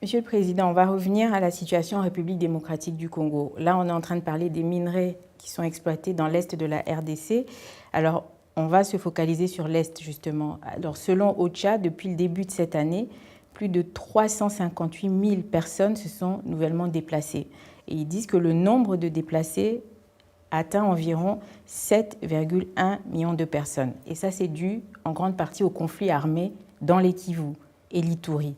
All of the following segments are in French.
Monsieur le Président, on va revenir à la situation en République démocratique du Congo. Là, on est en train de parler des minerais qui sont exploités dans l'est de la RDC. Alors, on va se focaliser sur l'est, justement. Alors, selon OCHA, depuis le début de cette année, plus de 358 000 personnes se sont nouvellement déplacées. Et ils disent que le nombre de déplacés atteint environ 7,1 millions de personnes. Et ça, c'est dû en grande partie au conflit armé dans les Kivu et l'Ituri.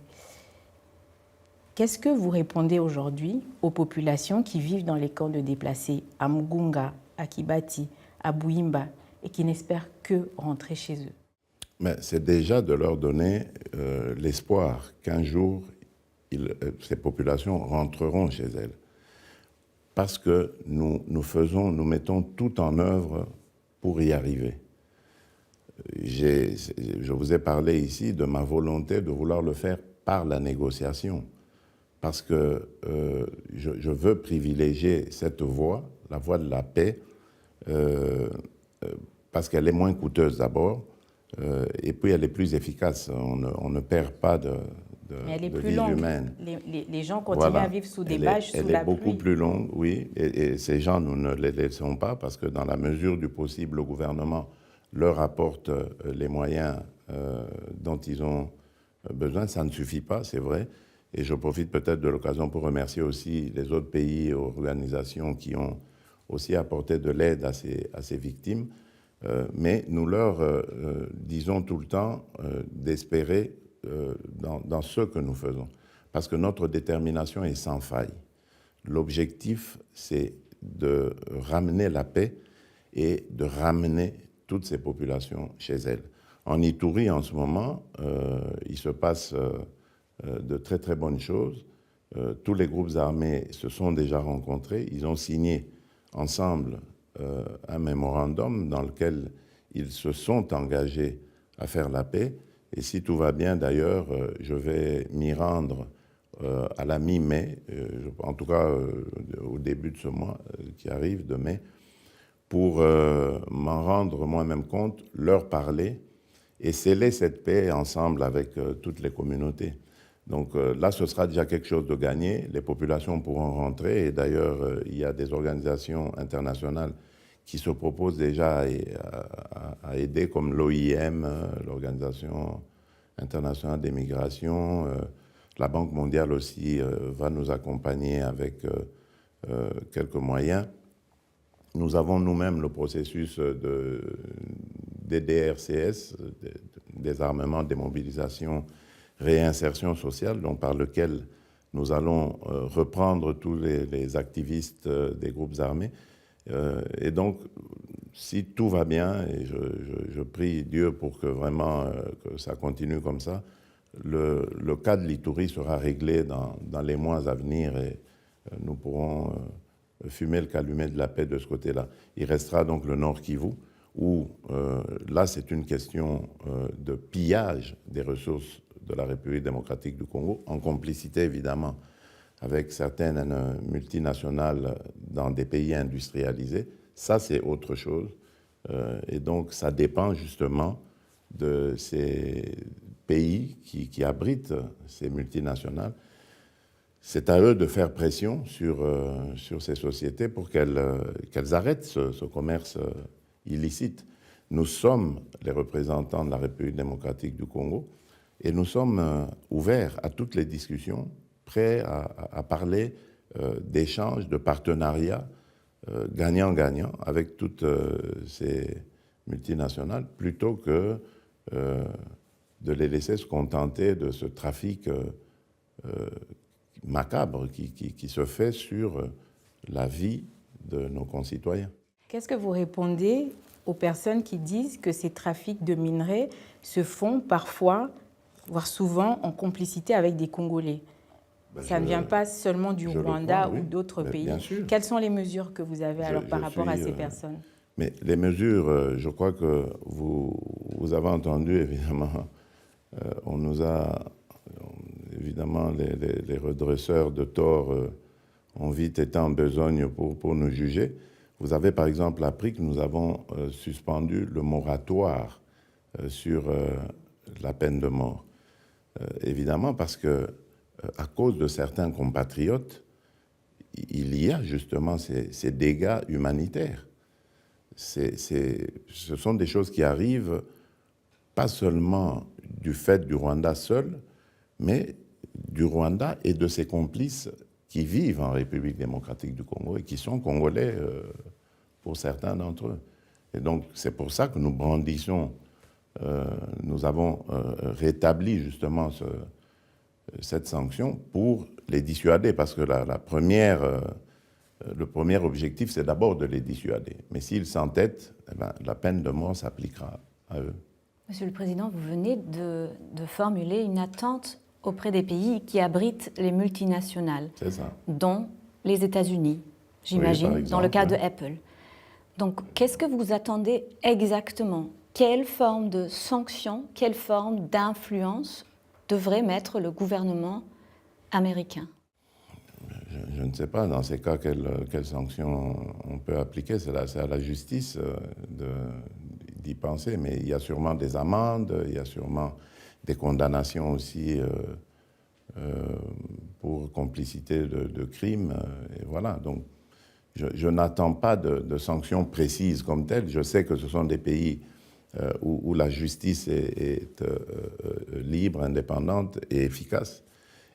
Qu'est-ce que vous répondez aujourd'hui aux populations qui vivent dans les camps de déplacés à Mugunga, à Kibati, à Bouimba et qui n'espèrent que rentrer chez eux? Mais c'est déjà de leur donner l'espoir qu'un jour, ces populations rentreront chez elles. Parce que nous mettons tout en œuvre pour y arriver. Je vous ai parlé ici de ma volonté de vouloir le faire par la négociation. Parce que je veux privilégier cette voie, la voie de la paix, parce qu'elle est moins coûteuse d'abord, et puis elle est plus efficace. On ne perd pas de Mais elle est plus vie longue. humaine. Les gens continuent à vivre sous des bâches, sous la pluie. Elle est beaucoup plus longue, oui, et ces gens, nous ne les laissons pas, parce que dans la mesure du possible, le gouvernement leur apporte les moyens dont ils ont besoin. Ça ne suffit pas, c'est vrai. Et je profite peut-être de l'occasion pour remercier aussi les autres pays et organisations qui ont aussi apporté de l'aide à ces victimes. Mais nous leur disons tout le temps d'espérer dans ce que nous faisons. Parce que notre détermination est sans faille. L'objectif, c'est de ramener la paix et de ramener toutes ces populations chez elles. En Ituri, en ce moment, il se passe de très très bonnes choses. Tous les groupes armés se sont déjà rencontrés. Ils ont signé ensemble un mémorandum dans lequel ils se sont engagés à faire la paix. Et si tout va bien, d'ailleurs, je vais m'y rendre à la mi-mai, en tout cas au début de ce mois qui arrive, de mai, pour m'en rendre moi-même compte, leur parler et sceller cette paix ensemble avec toutes les communautés. Donc là, ce sera déjà quelque chose de gagné. Les populations pourront rentrer. Et d'ailleurs, il y a des organisations internationales qui se proposent déjà à aider, comme l'OIM, l'Organisation internationale des migrations. La Banque mondiale aussi va nous accompagner avec quelques moyens. Nous avons nous-mêmes le processus de DDRCS, désarmement, démobilisation, réinsertion sociale, donc par lequel nous allons reprendre tous les activistes des groupes armés. Et donc, si tout va bien, et je prie Dieu pour que vraiment que ça continue comme ça, le cas de l'Ituri sera réglé dans les mois à venir et nous pourrons fumer le calumet de la paix de ce côté-là. Il restera donc le Nord Kivu, où là, c'est une question de pillage des ressources de la République démocratique du Congo, en complicité évidemment avec certaines multinationales dans des pays industrialisés. Ça, c'est autre chose. Et donc, ça dépend justement de ces pays qui abritent ces multinationales. C'est à eux de faire pression sur ces sociétés pour qu'elles arrêtent ce commerce illicite. Nous sommes les représentants de la République démocratique du Congo et nous sommes ouverts à toutes les discussions, prêts à parler d'échanges, de partenariats gagnant-gagnant avec toutes ces multinationales, plutôt que de les laisser se contenter de ce trafic macabre qui se fait sur la vie de nos concitoyens. Qu'est-ce que vous répondez aux personnes qui disent que ces trafics de minerais se font parfois, voire souvent, en complicité avec des Congolais? Ça ne vient pas seulement du Rwanda ou d'autres pays. Quelles sont les mesures que vous avez alors par rapport à ces personnes? Mais les mesures, je crois que vous avez entendu, évidemment, on nous a, évidemment, les redresseurs de tort ont vite été en besogne pour nous juger. Vous avez par exemple appris que nous avons suspendu le moratoire sur la peine de mort. Évidemment parce que à cause de certains compatriotes, il y a justement ces dégâts humanitaires. Ce sont des choses qui arrivent pas seulement du fait du Rwanda seul, mais du Rwanda et de ses complices qui vivent en République démocratique du Congo et qui sont congolais pour certains d'entre eux. Et donc, c'est pour ça que nous brandissons, nous avons rétabli justement cette sanction pour les dissuader, parce que le premier objectif, c'est d'abord de les dissuader. Mais s'ils s'entêtent, eh ben, la peine de mort s'appliquera à eux. Monsieur le Président, vous venez de formuler une attente auprès des pays qui abritent les multinationales, dont les États-Unis, j'imagine, oui, dans le cas de Apple. Donc, qu'est-ce que vous attendez exactement? Quelle forme de sanction, quelle forme d'influence devrait mettre le gouvernement américain? Je ne sais pas, dans ces cas, quelles sanctions on peut appliquer. C'est à la justice d'y penser, mais il y a sûrement des amendes, il y a sûrement des condamnations aussi pour complicité de crimes, et voilà. Donc, je n'attends pas de sanctions précises comme telles. Je sais que ce sont des pays où la justice est libre, indépendante et efficace,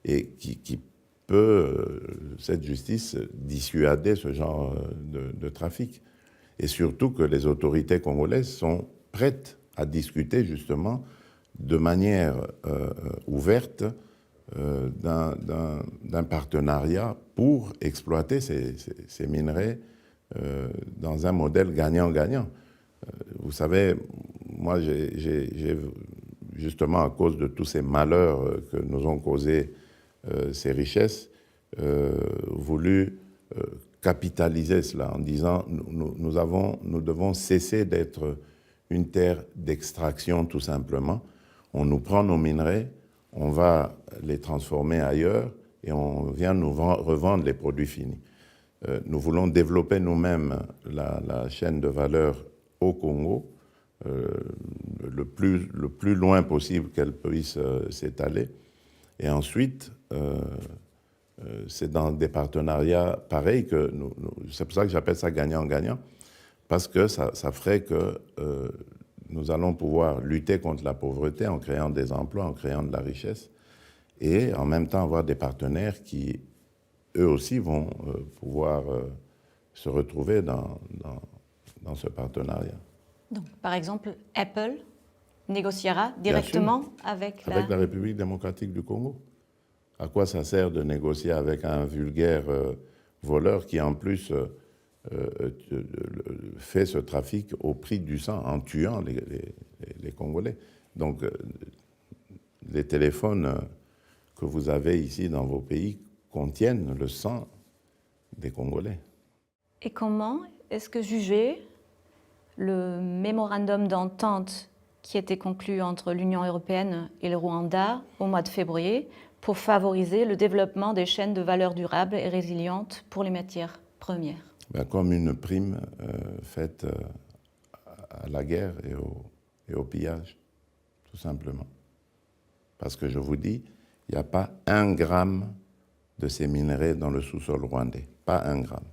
et qui peut, cette justice, dissuader ce genre de trafic. Et surtout que les autorités congolaises sont prêtes à discuter justement de manière ouverte d'un partenariat pour exploiter ces minerais dans un modèle gagnant-gagnant. Vous savez, moi, j'ai justement, à cause de tous ces malheurs que nous ont causés ces richesses, voulu capitaliser cela en disant nous devons cesser d'être une terre d'extraction tout simplement. On nous prend nos minerais, on va les transformer ailleurs et on vient nous revendre les produits finis. Nous voulons développer nous-mêmes la chaîne de valeur au Congo, le plus loin possible qu'elle puisse s'étaler. Et ensuite, c'est dans des partenariats pareils que c'est pour ça que j'appelle ça gagnant-gagnant, parce que ça ferait que nous allons pouvoir lutter contre la pauvreté en créant des emplois, en créant de la richesse, et en même temps avoir des partenaires qui, eux aussi, vont pouvoir se retrouver dans ce partenariat. Donc, par exemple, Apple négociera directement avec la République démocratique du Congo. À quoi ça sert de négocier avec un vulgaire voleur qui, en plus, fait ce trafic au prix du sang, en tuant les Congolais? Donc, les téléphones que vous avez ici dans vos pays contiennent le sang des Congolais. Et comment est-ce que juger le mémorandum d'entente qui était conclu entre l'Union européenne et le Rwanda au mois de février pour favoriser le développement des chaînes de valeur durables et résilientes pour les matières premières? Comme une prime faite à la guerre et au pillage, tout simplement. Parce que je vous dis, il n'y a pas 1 gramme de ces minerais dans le sous-sol rwandais. Pas 1 gramme.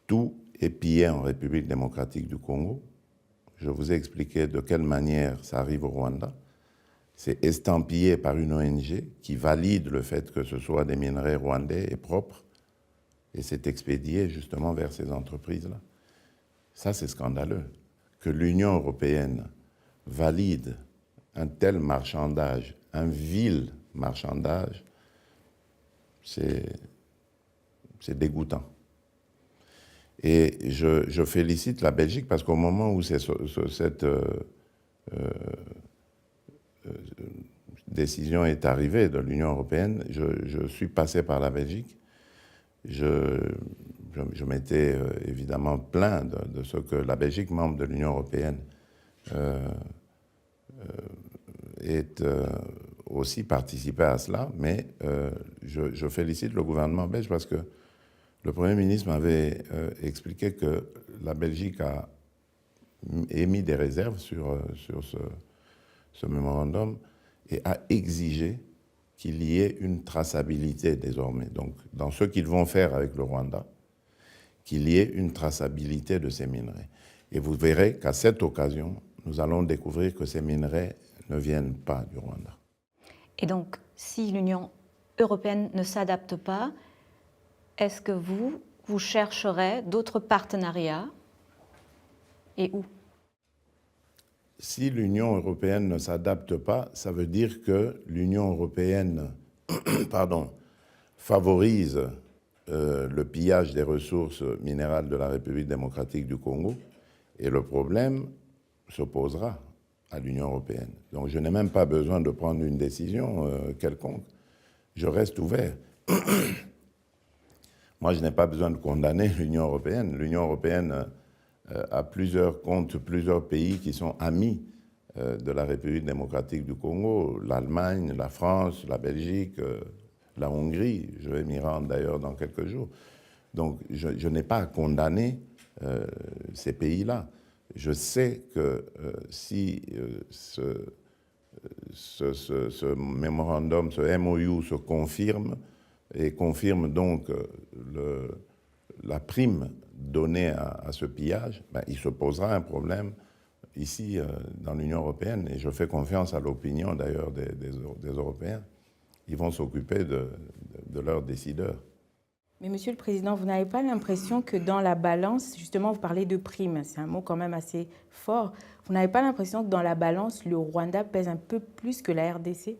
Tout est pillé en République démocratique du Congo. Je vous ai expliqué de quelle manière ça arrive au Rwanda. C'est estampillé par une ONG qui valide le fait que ce soit des minerais rwandais et propres, et c'est expédié justement vers ces entreprises-là. Ça, c'est scandaleux. Que l'Union européenne valide un tel marchandage, un vil marchandage, c'est dégoûtant. Et je félicite la Belgique parce qu'au moment où cette décision est arrivée de l'Union européenne, je suis passé par la Belgique. Je m'étais évidemment plaint de ce que la Belgique, membre de l'Union européenne, ait aussi participé à cela, mais je félicite le gouvernement belge parce que le Premier ministre m'avait expliqué que la Belgique a émis des réserves sur ce mémorandum et a exigé qu'il y ait une traçabilité désormais. Donc, dans ce qu'ils vont faire avec le Rwanda, qu'il y ait une traçabilité de ces minerais. Et vous verrez qu'à cette occasion, nous allons découvrir que ces minerais ne viennent pas du Rwanda. Et donc, si l'Union européenne ne s'adapte pas, est-ce que vous chercherez d'autres partenariats et où? Si l'Union européenne ne s'adapte pas, ça veut dire que l'Union européenne favorise le pillage des ressources minérales de la République démocratique du Congo, et le problème se posera à l'Union européenne. Donc je n'ai même pas besoin de prendre une décision quelconque. Je reste ouvert. Moi, je n'ai pas besoin de condamner l'Union européenne. L'Union européenne compte plusieurs pays qui sont amis de la République démocratique du Congo, l'Allemagne, la France, la Belgique, la Hongrie. Je vais m'y rendre d'ailleurs dans quelques jours. Donc je n'ai pas à condamner ces pays-là. Je sais que si ce mémorandum, ce MOU se confirme, et confirme donc la prime donnée à ce pillage, ben, il se posera un problème ici dans l'Union européenne, et je fais confiance à l'opinion d'ailleurs des Européens. Ils vont s'occuper de leurs décideurs. Mais Monsieur le Président, vous n'avez pas l'impression que dans la balance, justement vous parlez de prime, c'est un mot quand même assez fort, vous n'avez pas l'impression que dans la balance, le Rwanda pèse un peu plus que la RDC?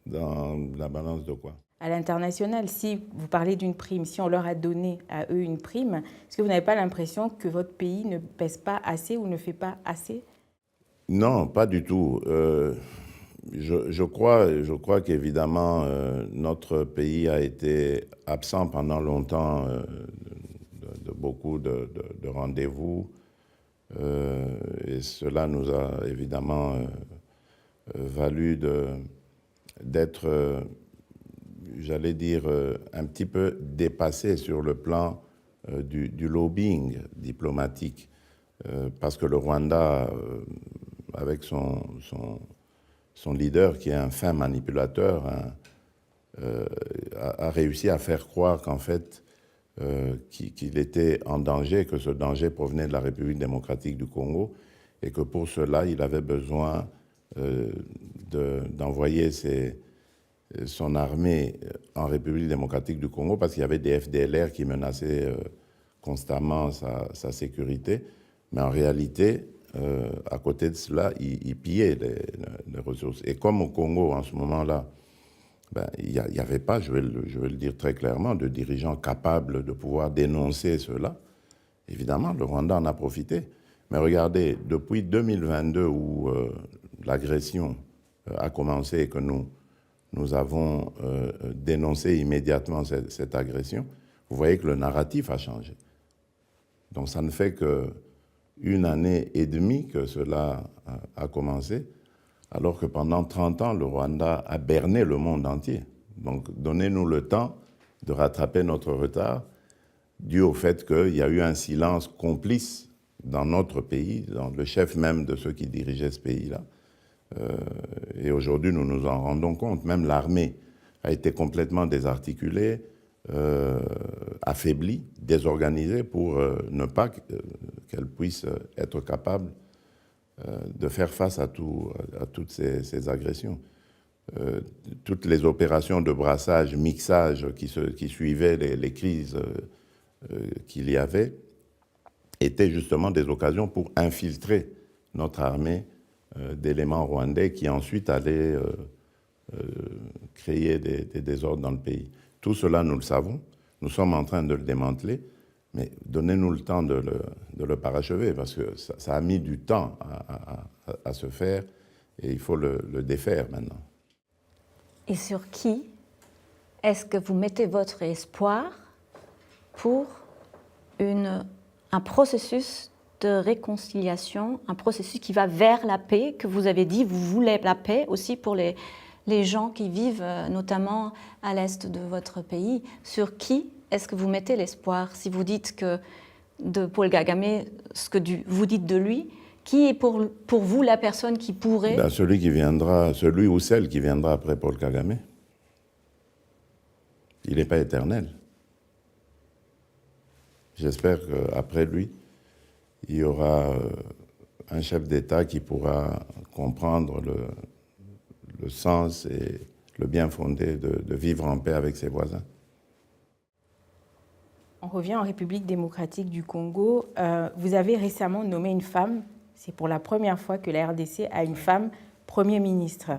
Dans la balance de quoi? À l'international, si vous parlez d'une prime, si on leur a donné à eux une prime, est-ce que vous n'avez pas l'impression que votre pays ne pèse pas assez ou ne fait pas assez? Non, pas du tout. Je crois qu'évidemment, notre pays a été absent pendant longtemps de beaucoup de rendez-vous, et cela nous a évidemment valu d'être, j'allais dire, un petit peu dépassé sur le plan du lobbying diplomatique, parce que le Rwanda, avec son leader, qui est un fin manipulateur, a réussi à faire croire qu'en fait, qu'il était en danger, que ce danger provenait de la République démocratique du Congo, et que pour cela, il avait besoin d'envoyer son armée en République démocratique du Congo, parce qu'il y avait des FDLR qui menaçaient constamment sa sécurité. Mais en réalité, à côté de cela, il pillait les ressources. Et comme au Congo, en ce moment-là, ben, il n'y avait pas, je vais le dire très clairement, de dirigeants capables de pouvoir dénoncer cela, évidemment, le Rwanda en a profité. Mais regardez, depuis 2022, où l'agression a commencé et que nous avons dénoncé immédiatement cette agression, vous voyez que le narratif a changé. Donc ça ne fait qu'une année et demie que cela a commencé, alors que pendant 30 ans, le Rwanda a berné le monde entier. Donc donnez-nous le temps de rattraper notre retard, dû au fait qu'il y a eu un silence complice dans notre pays, dans le chef même de ceux qui dirigeaient ce pays-là. Et aujourd'hui, nous nous en rendons compte. Même l'armée a été complètement désarticulée, affaiblie, désorganisée pour ne pas qu'elle puisse être capable de faire face à toutes ces agressions. Toutes les opérations de brassage, mixage qui suivaient les crises qu'il y avait étaient justement des occasions pour infiltrer notre armée d'éléments rwandais qui ensuite allaient créer des désordres dans le pays. Tout cela, nous le savons. Nous sommes en train de le démanteler, mais donnez-nous le temps de le parachever, parce que ça a mis du temps à se faire, et il faut le défaire maintenant. Et sur qui est-ce que vous mettez votre espoir pour un processus de réconciliation, un processus qui va vers la paix, que vous avez dit, vous voulez la paix aussi pour les gens qui vivent notamment à l'est de votre pays. Sur qui est-ce que vous mettez l'espoir? Si vous dites que de Paul Kagame, ce que vous dites de lui, Qui est pour vous la personne qui pourrait... Celui ou celle qui viendra après Paul Kagame. Il n'est pas éternel. J'espère qu'après lui, il y aura un chef d'État qui pourra comprendre le sens et le bien fondé de vivre en paix avec ses voisins. On revient en République démocratique du Congo. Vous avez récemment nommé une femme. C'est pour la première fois que la RDC a une femme Premier ministre.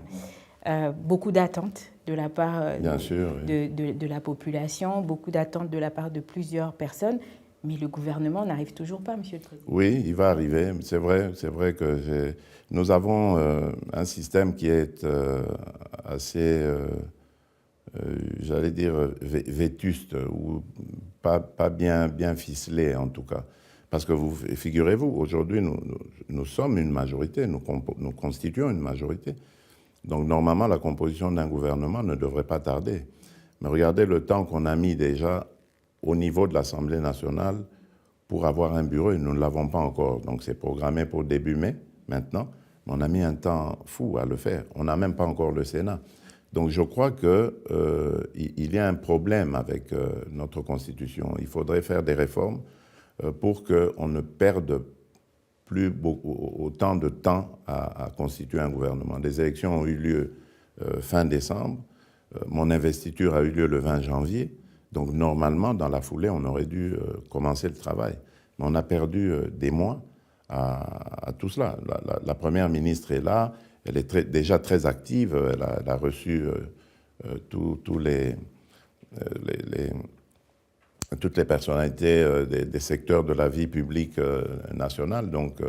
Beaucoup d'attentes de la part de la population, beaucoup d'attentes de la part de plusieurs personnes, mais le gouvernement n'arrive toujours pas, Monsieur le Président. Oui, il va arriver. C'est vrai que nous avons un système qui est assez, j'allais dire, vétuste, ou pas bien ficelé en tout cas. Parce que figurez-vous, aujourd'hui, nous sommes une majorité, nous constituons une majorité. Donc normalement, la composition d'un gouvernement ne devrait pas tarder. Mais regardez le temps qu'on a mis déjà au niveau de l'Assemblée nationale pour avoir un bureau, et nous ne l'avons pas encore. Donc c'est programmé pour début mai, maintenant. Mais on a mis un temps fou à le faire. On n'a même pas encore le Sénat. Donc je crois qu'il y a un problème avec notre Constitution. Il faudrait faire des réformes pour qu'on ne perde plus autant de temps à constituer un gouvernement. Les élections ont eu lieu fin décembre. Mon investiture a eu lieu le 20 janvier. Donc normalement, dans la foulée, on aurait dû commencer le travail. Mais on a perdu des mois à tout cela. La première ministre est là. Elle est déjà très active. Elle a reçu toutes les personnalités des secteurs de la vie publique nationale. Donc,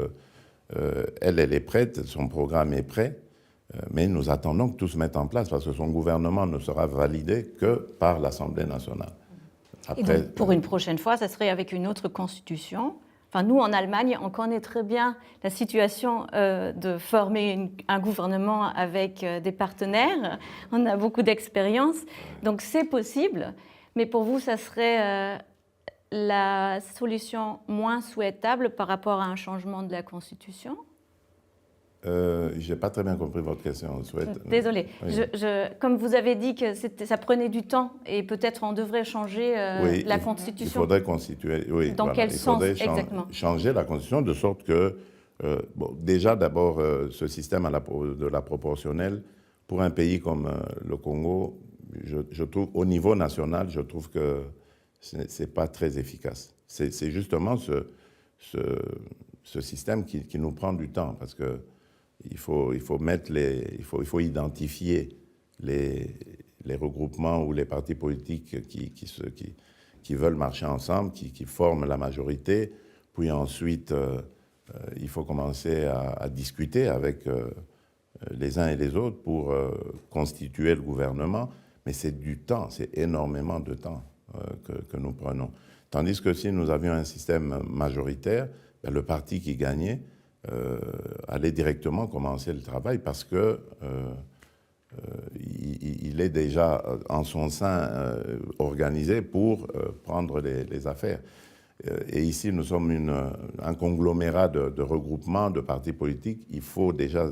elle est prête, son programme est prêt, mais nous attendons que tout se mette en place parce que son gouvernement ne sera validé que par l'Assemblée nationale. Après, et donc, pour une prochaine fois, ça serait avec une autre constitution. Enfin, nous, en Allemagne, on connaît très bien la situation de former un gouvernement avec des partenaires. On a beaucoup d'expérience, donc c'est possible. Mais pour vous, ça serait la solution moins souhaitable par rapport à un changement de la Constitution ? Je n'ai pas très bien compris votre question. Désolée. Oui. Comme vous avez dit que ça prenait du temps et peut-être on devrait changer la Constitution. Il faudrait constituer. Oui, dans quel sens exactement ? Changer la Constitution de sorte que, déjà d'abord, ce système de la proportionnelle, pour un pays comme le Congo, je trouve, au niveau national, je trouve que ce n'est pas très efficace. C'est justement ce système qui nous prend du temps, parce que il faut identifier les regroupements ou les partis politiques qui veulent marcher ensemble, qui forment la majorité. Puis ensuite, il faut commencer à discuter avec les uns et les autres pour constituer le gouvernement. Mais c'est du temps, c'est énormément de temps que nous prenons. Tandis que si nous avions un système majoritaire, le parti qui gagnait allait directement commencer le travail parce que il est déjà en son sein organisé pour prendre les affaires. Et ici, nous sommes un conglomérat de regroupements, de partis politiques. Il faut déjà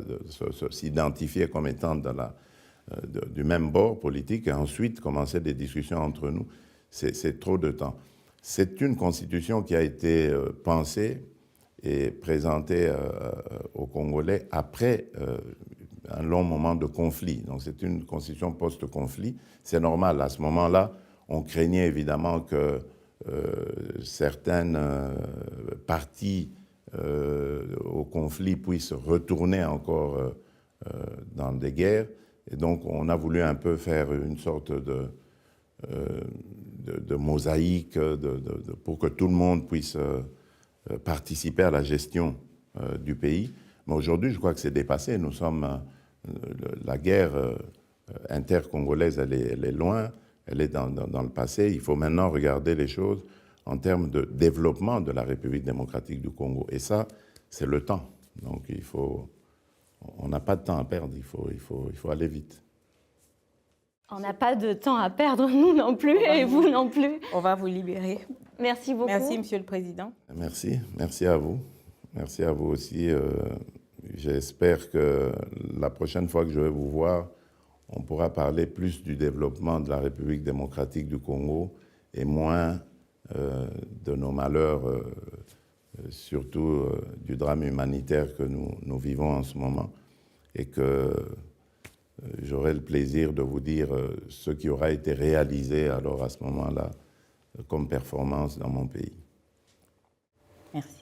s'identifier comme étant du même bord politique et ensuite commencer des discussions entre nous. C'est trop de temps. C'est une constitution qui a été pensée et présentée aux Congolais après un long moment de conflit. Donc c'est une constitution post-conflit. C'est normal. À ce moment-là, on craignait évidemment que certaines parties au conflit puissent retourner encore dans des guerres. Et donc, on a voulu un peu faire une sorte de mosaïque pour que tout le monde puisse participer à la gestion du pays. Mais aujourd'hui, je crois que c'est dépassé. Nous sommes... la guerre intercongolaise, elle est loin, elle est dans le passé. Il faut maintenant regarder les choses en termes de développement de la République démocratique du Congo. Et ça, c'est le temps. Donc, on n'a pas de temps à perdre, il faut aller vite. On n'a pas de temps à perdre, nous non plus, et vous non plus. On va vous libérer. Merci beaucoup. Merci, Monsieur le Président. Merci à vous. Merci à vous aussi. J'espère que la prochaine fois que je vais vous voir, on pourra parler plus du développement de la République démocratique du Congo et moins de nos malheurs, surtout du drame humanitaire que nous vivons en ce moment. Et que j'aurai le plaisir de vous dire ce qui aura été réalisé alors à ce moment-là comme performance dans mon pays. Merci.